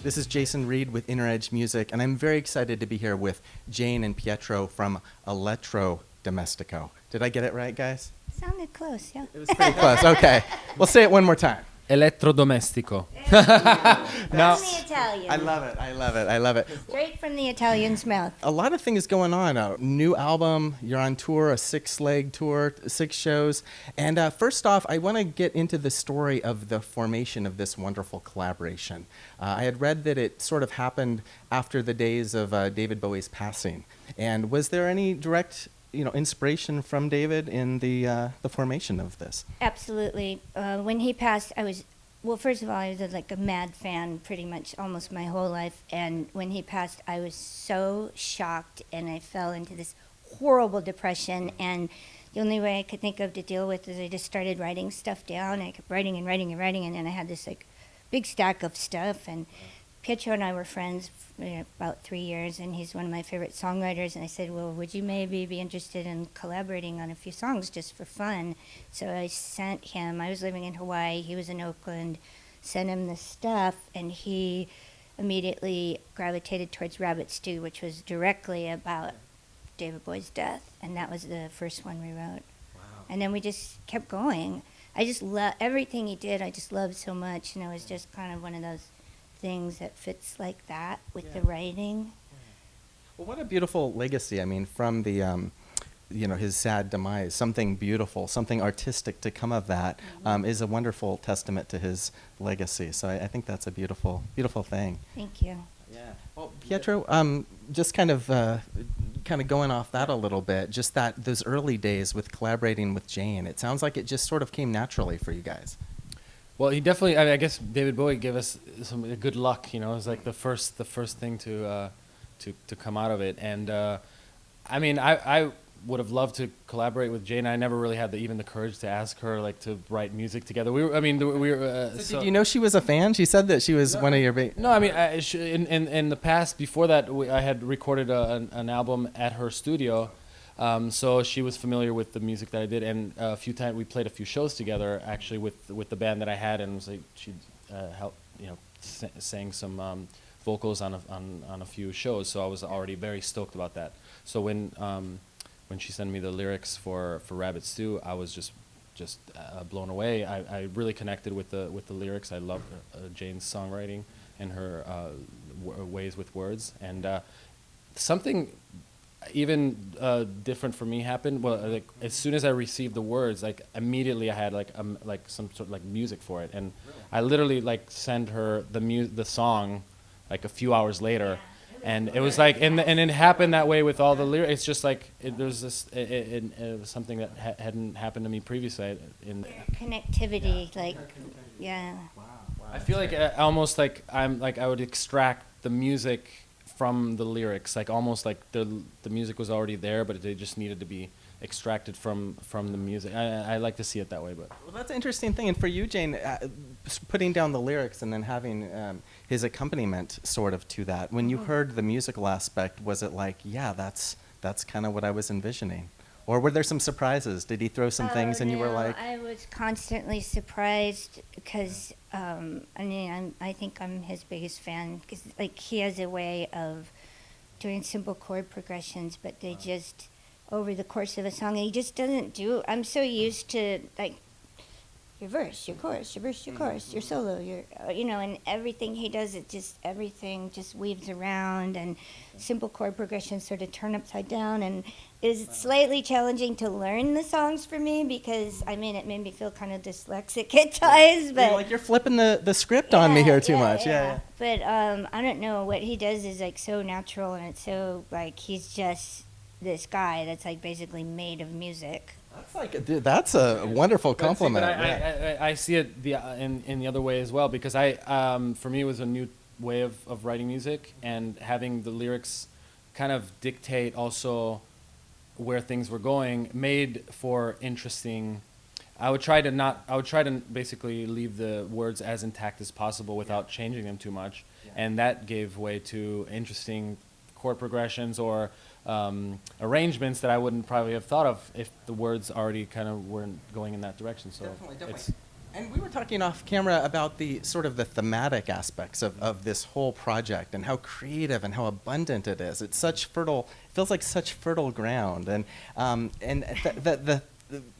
This is Jason Reed with Inner Edge Music, and I'm very excited to be here with Jane and Pietro from Elettrodomestico. Did I get it right, guys? Sounded close, yeah. It was pretty close. Okay. We'll say it one more time. Elettrodomestico. Now, from the Italian. I love it. I love it. I love it. Straight from the Italian's mouth. A lot of things going on. A new album, you're on tour, a 6-leg tour, 6 shows. And first off, I want to get into the story of the formation of this wonderful collaboration. I had read that it sort of happened after the days of David Bowie's passing. And was there any direct inspiration from David in the formation of this? Absolutely. When he passed, first of all, I was like a mad fan pretty much almost my whole life. And when he passed, I was so shocked, and I fell into this horrible depression. And the only way I could think of to deal with is I just started writing stuff down. I kept writing and writing and writing, and then I had this like big stack of stuff. And Pietro and I were friends for about 3 years, and he's one of my favorite songwriters. And I said, well, would you maybe be interested in collaborating on a few songs just for fun? So I sent him, I was living in Hawaii, he was in Oakland, sent him the stuff, and he immediately gravitated towards Rabbit Stew, which was directly about David Bowie's death. And that was the first one we wrote. Wow. And then we just kept going. I just love everything he did. I just loved so much, and it was just kind of one of those things that fits like that with the writing. Well, what a beautiful legacy. I mean, from the, his sad demise, something beautiful, something artistic to come of that is a wonderful testament to his legacy. So I think that's a beautiful, beautiful thing. Thank you. Yeah. Well, Pietro, just kind of going off that a little bit, just those early days with collaborating with Jane, it sounds like it just sort of came naturally for you guys. Well, he definitely. I guess David Bowie gave us some good luck. It was like the first thing to come out of it. And I would have loved to collaborate with Jane. I never really had even the courage to ask her to write music together. We were. So did you know she was a fan? She said that she was one of your. No, I mean, in the past, before that, I had recorded an album at her studio. So she was familiar with the music that I did, and a few times we played a few shows together, actually with the band that I had, and was like she helped, sang some vocals on a few shows. So I was already very stoked about that. So when she sent me the lyrics for Rabbit Stew, I was just blown away. I really connected with the lyrics. I love Jane's songwriting and her ways with words, and something even different for me happened. Well, as soon as I received the words, immediately I had some sort of music for it, and really? I literally sent her the song a few hours later, and it was and it happened that way with all the lyrics. It's just there's this it was something that hadn't happened to me previously. Connectivity, yeah. Wow. I feel almost I would extract the music from the lyrics, almost the music was already there, but they just needed to be extracted from the music. I like to see it that way. But well, that's an interesting thing. And for you, Jane, putting down the lyrics and then having his accompaniment sort of to that, when you heard the musical aspect, was it that's kind of what I was envisioning? Or were there some surprises? Did he throw some things and you were like... I was constantly surprised because, I think I'm his biggest fan because, he has a way of doing simple chord progressions, but they just, over the course of a song, he just doesn't do... I'm so used to, your verse, your chorus, your verse, your chorus, your solo, and everything he does, everything just weaves around, and simple chord progressions sort of turn upside down, and it's slightly challenging to learn the songs for me because, it made me feel kind of dyslexic at times, but... You're flipping the script on me here too much, yeah. But, I don't know, what he does is, so natural, and it's so, he's just this guy that's, basically made of music. That's a wonderful compliment. But I see it in the other way as well, because for me it was a new way of writing music, and having the lyrics kind of dictate also where things were going made for interesting. I would try to basically leave the words as intact as possible without changing them too much, and that gave way to interesting chord progressions or arrangements that I wouldn't probably have thought of if the words already kind of weren't going in that direction. So Definitely. And we were talking off camera about the sort of the thematic aspects of this whole project and how creative and how abundant it is. It's such fertile, feels like such fertile ground. And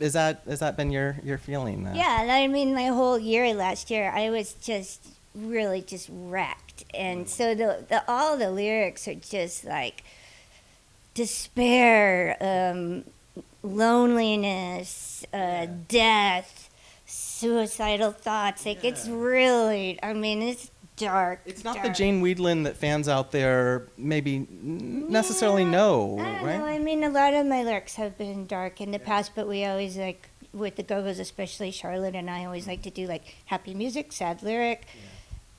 is that been your feeling? Yeah, and I mean, my whole year last year, I was just really just wrecked. And so all the lyrics are just like despair, loneliness, death, suicidal thoughts. Like, it's really, I mean, it's dark. It's not dark. the Jane Weedland that fans out there maybe necessarily know, I don't right? know. I mean, a lot of my lyrics have been dark in the past, but we always, like, with the Go-Go's, especially Charlotte and I always like to do, like, happy music, sad lyric,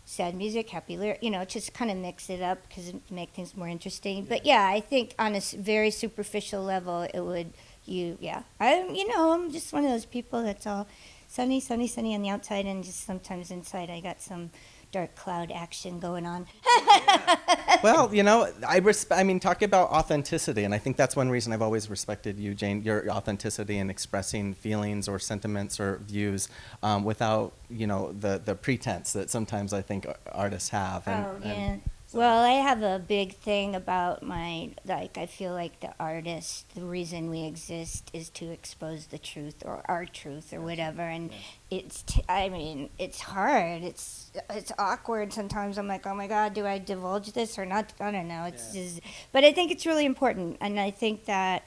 sad music, happy lyric, just kind of mix it up because it make things more interesting. But yeah, I think on a very superficial level, it would, I'm just one of those people that's all sunny, sunny, sunny on the outside, and just sometimes inside I got some dark cloud action going on. Well, talk about authenticity, and I think that's one reason I've always respected you, Jane, your authenticity in expressing feelings or sentiments or views without, the pretense that sometimes I think artists have. Well, I have a big thing about I feel like the artist, the reason we exist is to expose the truth or our truth or whatever. And it's hard. It's awkward sometimes. I'm like, oh my God, do I divulge this or not? I don't know. But I think it's really important. And I think that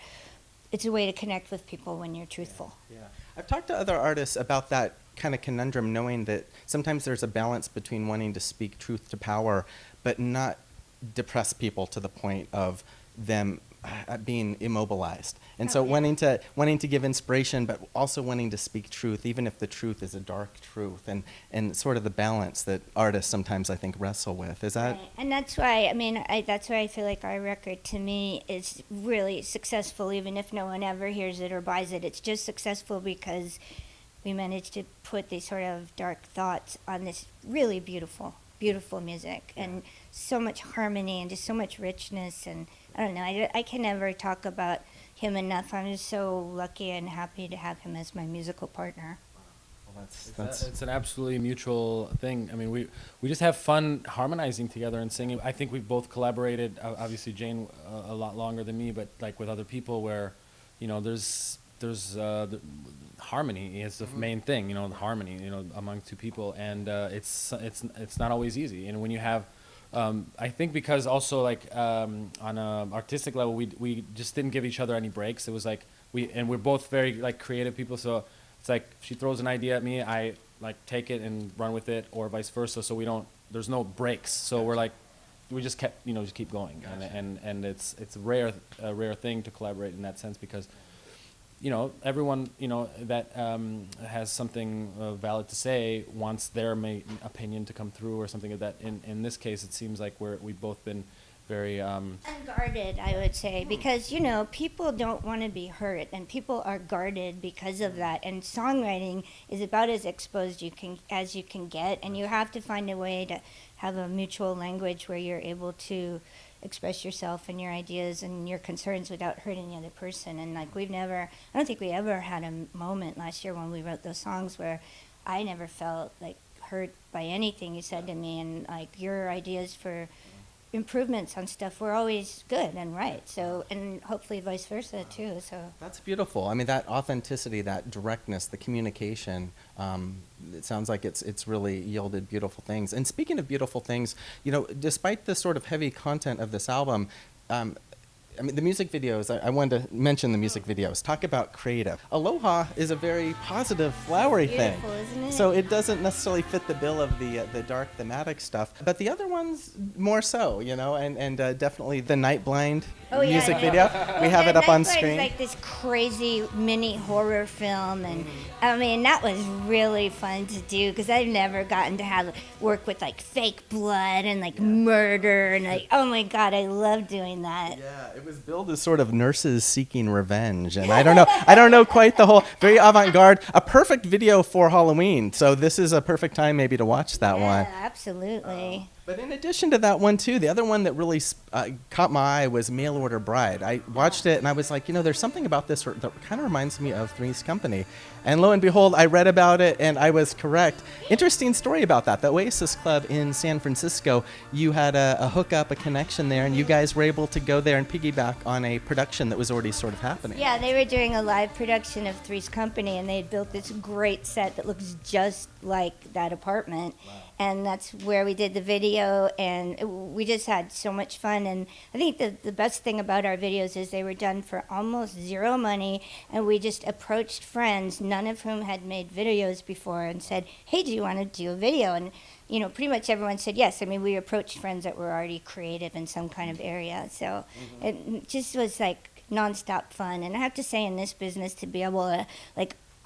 it's a way to connect with people when you're truthful. Yeah. I've talked to other artists about that kind of conundrum, knowing that sometimes there's a balance between wanting to speak truth to power, but not depress people to the point of them being immobilized. And so wanting to give inspiration, but also wanting to speak truth, even if the truth is a dark truth, and sort of the balance that artists sometimes, I think, wrestle with. Is that? Right. And that's why, that's why I feel like our record, to me, is really successful, even if no one ever hears it or buys it. It's just successful because we managed to put these sort of dark thoughts on this really beautiful music, and so much harmony and just so much richness. And I don't know, I can never talk about him enough. I'm just so lucky and happy to have him as my musical partner. Well, It's an absolutely mutual thing. I mean, we just have fun harmonizing together and singing. I think we've both collaborated, obviously Jane a lot longer than me, but like with other people where, there's the harmony is the main thing, the harmony, among two people, and it's not always easy. And when you have, I think because also on a artistic level, we just didn't give each other any breaks. It was like we're both very like creative people, so it's like if she throws an idea at me, I like take it and run with it, or vice versa. So there's no breaks. So we just kept, just keep going, and it's a rare thing to collaborate in that sense because. Everyone, that has something valid to say wants their opinion to come through or something like that. In this case, it seems like we've both been very... Unguarded, I would say, because, people don't want to be hurt, and people are guarded because of that. And songwriting is about as exposed as you can get, and you have to find a way to have a mutual language where you're able to express yourself and your ideas and your concerns without hurting the other person. And I don't think we ever had a moment last year when we wrote those songs where I never felt like hurt by anything you said to me, and like your ideas for improvements on stuff were always good and right. So, and hopefully vice versa too. So that's beautiful. I mean, that authenticity, that directness, the communication, it sounds like it's really yielded beautiful things. And speaking of beautiful things, despite the sort of heavy content of this album, the music videos, I wanted to mention the music videos. Talk about creative. Aloha is a very positive, flowery thing. Isn't it? So it doesn't necessarily fit the bill of the dark thematic stuff. But the other ones more so, and definitely the Night Blind music video. We have it up on screen. It's like this crazy mini horror film, and that was really fun to do because I've never gotten to work with like fake blood and like murder and like, oh my God, I love doing that. Yeah, it was billed as sort of nurses seeking revenge, and I don't know quite the whole, very avant-garde, a perfect video for Halloween. So this is a perfect time maybe to watch that one. Yeah, absolutely. But in addition to that one too, the other one that really caught my eye was Mail Order Bride. I watched it and I was like, there's something about this that kind of reminds me of Three's Company. And lo and behold, I read about it and I was correct. Interesting story about that. The Oasis Club in San Francisco, you had a hookup, a connection there, and you guys were able to go there and piggyback on a production that was already sort of happening. Yeah, they were doing a live production of Three's Company, and they had built this great set that looks just like that apartment. Wow. And that's where we did the video, and we just had so much fun. And I think the best thing about our videos is they were done for almost zero money, and we just approached friends, none of whom had made videos before, and said, hey, do you want to do a video? And pretty much everyone said yes. I mean, we approached friends that were already creative in some kind of area. So it just was like nonstop fun. And I have to say, in this business, to be able to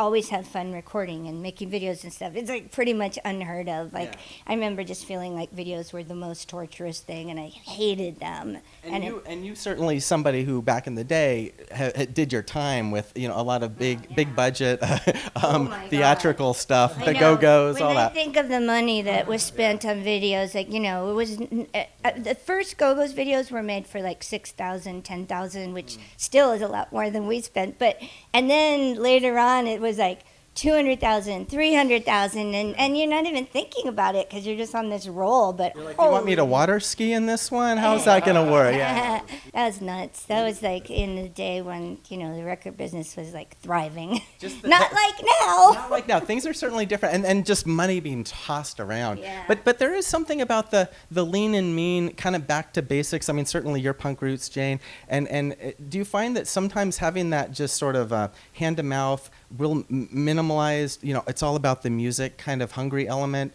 always have fun recording and making videos and stuff, it's like pretty much unheard of. I remember just feeling like videos were the most torturous thing, and I hated them. And you certainly somebody who back in the day did your time with a lot of big budget theatrical stuff, the Go-Go's, all that. When I think of the money that was spent on videos, it was the first Go-Go's videos were made for like $6,000, $10,000, which still is a lot more than we spent. And then later on, it was like 200,000, 300,000, and you're not even thinking about it because you're just on this roll. But you're like, you want me to water ski in this one? How's that going to work? Yeah. That was nuts. That was like in the day when the record business was like thriving. Not like now. Not like now. Things are certainly different, and just money being tossed around. Yeah. But there is something about the lean and mean, kind of back to basics. I mean, certainly your punk roots, Jane. And do you find that sometimes having that just sort of hand to mouth, real minimalized, it's all about the music kind of hungry element,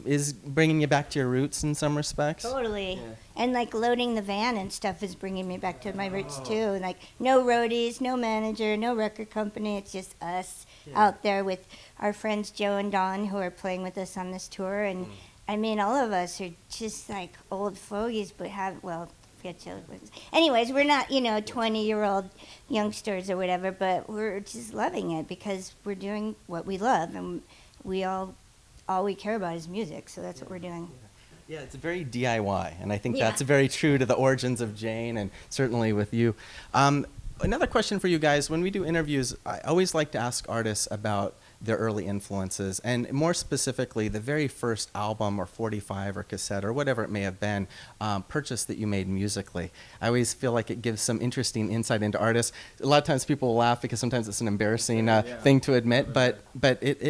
is bringing you back to your roots in some respects? Totally. Yeah. And loading the van and stuff is bringing me back to my roots too. No roadies, no manager, no record company. It's just us out there with our friends Joe and Don, who are playing with us on this tour. And I mean, all of us are just old fogies, but anyways, we're not 20-year-old youngsters or whatever, but we're just loving it because we're doing what we love, and all we care about is music, so that's what we're doing. Yeah, it's very DIY, and I think that's very true to the origins of Jane, and certainly with you. Another question for you guys: when we do interviews, I always like to ask artists about their early influences, and more specifically, the very first album or 45 or cassette or whatever it may have been, purchase that you made musically. I always feel like it gives some interesting insight into artists. A lot of times people will laugh because sometimes it's an embarrassing thing to admit, but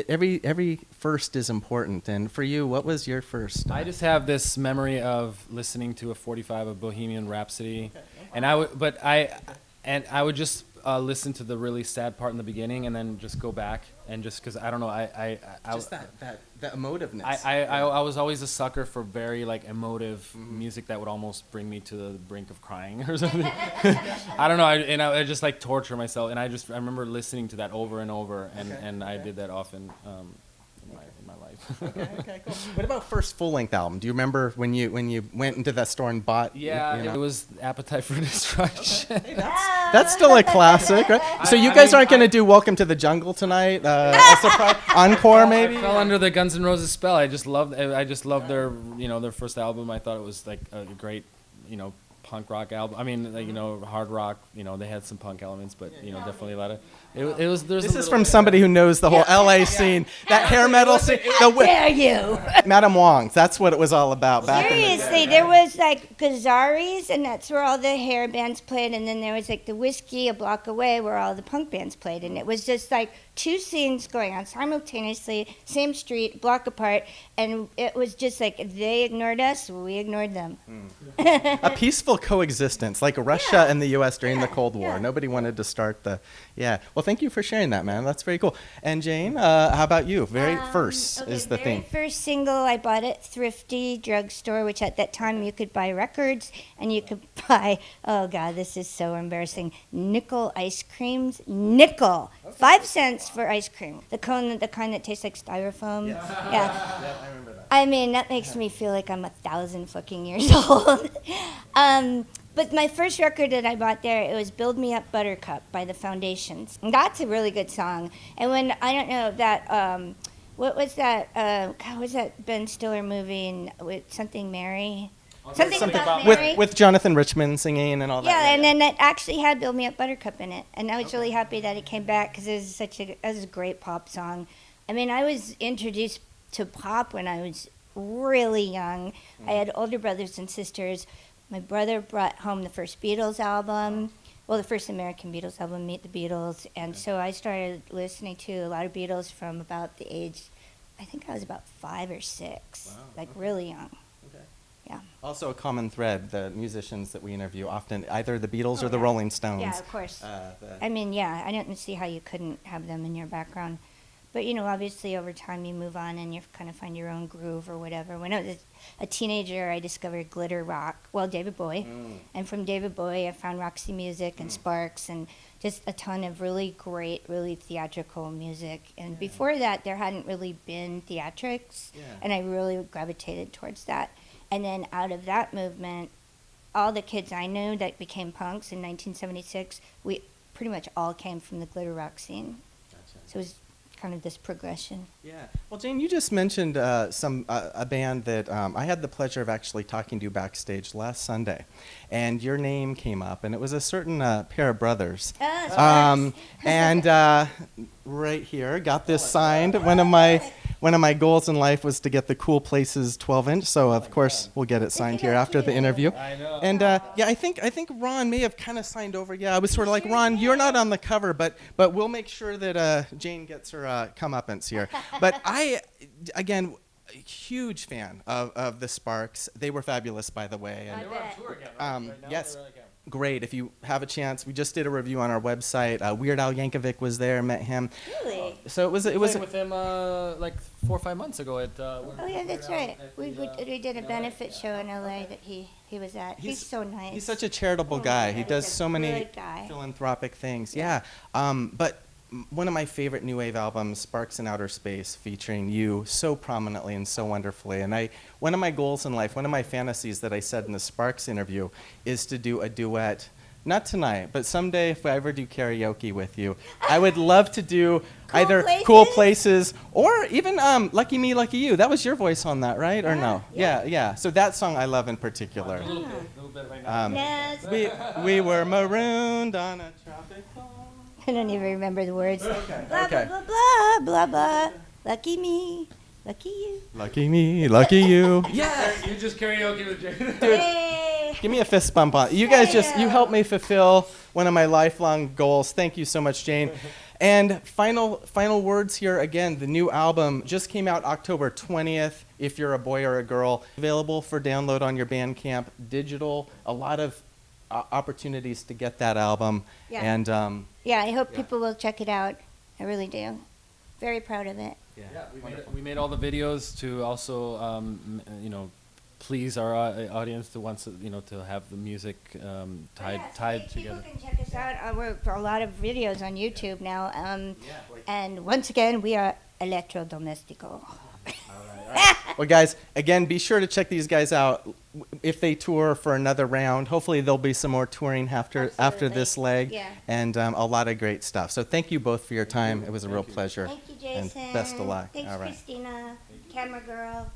every first is important. And for you, what was your first? I just have this memory of listening to a 45 of Bohemian Rhapsody, and I would just listen to the really sad part in the beginning and then just go back and just because I don't know just that emotiveness. I was always a sucker for very emotive music that would almost bring me to the brink of crying or something. I don't know. I just torture myself, and I remember listening to that over and over, and I did that often. In my life. Okay, cool. What about first full-length album? Do you remember when you went into that store and bought? Yeah, it was Appetite for Destruction. Okay. Hey, that's still a classic, right? So you guys aren't going to do Welcome to the Jungle tonight? A surprise encore, maybe? I fell under the Guns N' Roses spell. I just loved their their first album. I thought it was a great punk rock album. I mean, hard rock. They had some punk elements, but definitely a lot of. It was. This is from somebody who knows the whole LA scene, that hair metal scene. How dare you? Madame Wong's. That's what it was all about back in the day. Seriously, there was Gazzari's, and that's where all the hair bands played, and then there was the Whiskey a block away where all the punk bands played, and it was just two scenes going on simultaneously, same street, block apart, and it was just they ignored us, we ignored them. A peaceful coexistence, like Russia and the U.S. during the Cold War. Nobody wanted to start the. Yeah. Well, thank you for sharing that, man. That's very cool. And Jane, how about you? Very first is the thing. First single I bought at Thrifty drugstore, which at that time you could buy records and you could buy. Oh God, this is so embarrassing. Nickel ice creams. Nickel. Okay. 5 cents for ice cream. The kind that tastes like styrofoam. Yeah. Yeah, I remember that. I mean, that makes me feel like I'm 1,000 fucking years old. But my first record that I bought there, it was Build Me Up Buttercup by the Foundations. And that's a really good song. And when, I don't know, that What was that? God, what was that Ben Stiller movie with something Mary? Something Something about with Mary. with Jonathan Richman singing and all that. Yeah, and then it actually had "Build Me Up, Buttercup" in it, and I was really happy that it came back because it was a great pop song. I mean, I was introduced to pop when I was really young. I had older brothers and sisters. My brother brought home the first Beatles album, well, the first American Beatles album, Meet the Beatles, and so I started listening to a lot of Beatles from about the age, I think I was about 5 or 6, Wow, like okay. really young. Okay. Yeah. Also a common thread, the musicians that we interview often either the Beatles Oh, or the yeah. Rolling Stones. Yeah, of course. The- I mean, yeah, I didn't see how you couldn't have them in your background. But, you know, obviously over time you move on and you kind of find your own groove or whatever. When I was a teenager, I discovered glitter rock, well, David Bowie. And from David Bowie, I found Roxy Music and Sparks and just a ton of really great, really theatrical music. And before that, there hadn't really been theatrics. Yeah. And I really gravitated towards that. And then out of that movement, all the kids I knew that became punks in 1976, we pretty much all came from the glitter rock scene. Gotcha. So it was kind of this progression. Yeah. Well, Jane, you just mentioned a band that I had the pleasure of actually talking to backstage last Sunday, and your name came up, and it was a certain pair of brothers. And right here, got this signed. One of my goals in life was to get the Cool Places 12-inch, so of course we'll get it signed here after the interview. I know. And yeah, I think Ron may have kind of signed over. Yeah, I was sort of like, Ron, you're not on the cover, but we'll make sure that Jane gets her comeuppance here. But again, a huge fan of the Sparks. They were fabulous, by the way. And They were on tour again, right? Right now yes. they're like, great. If you have a chance, we just did a review on our website. Weird Al Yankovic was there, met him. Really? So it was played with him like 4 or 5 months ago at. Oh yeah, that's right. We did a benefit show in LA that he was at. He's so nice. He's such a charitable Oh, guy. yeah, He he's does a so many good guy. philanthropic things. Yeah. But one of my favorite new wave albums, Sparks in Outer Space, featuring you so prominently and so wonderfully. And one of my goals in life, one of my fantasies that I said in the Sparks interview, is to do a duet. Not tonight, but someday if I ever do karaoke with you, I would love to do either Cool Places or even Lucky Me, Lucky You. That was your voice on that, right? Or no? Yeah. So that song I love in particular. a little bit right now. Yes. We were marooned on a tropical. I don't even remember the words. Okay. Blah, Okay. blah, blah, blah, blah, blah. Lucky me, lucky you. Lucky me, lucky you. Yeah. You just karaoke with Jay. Hey. Give me a fist bump on. You guys you helped me fulfill one of my lifelong goals. Thank you so much, Jane. And final words here again. The new album just came out October 20th. If you're a boy or a girl, available for download on your Bandcamp, digital. A lot of opportunities to get that album. Yeah. And Yeah, I hope people will check it out. I really do. Very proud of it. Yeah, we made all the videos to also, please our audience that wants to have the music tied together. People can check us out. We're a lot of videos on YouTube now. And once again, we are Elettrodomestico. well, guys, again, be sure to check these guys out if they tour for another round. Hopefully, there'll be some more touring after this leg, Yeah. and a lot of great stuff. So thank you both for your time. It was a real pleasure. Thank you, Jason. And best of luck. Thanks, All right. Christina, camera girl.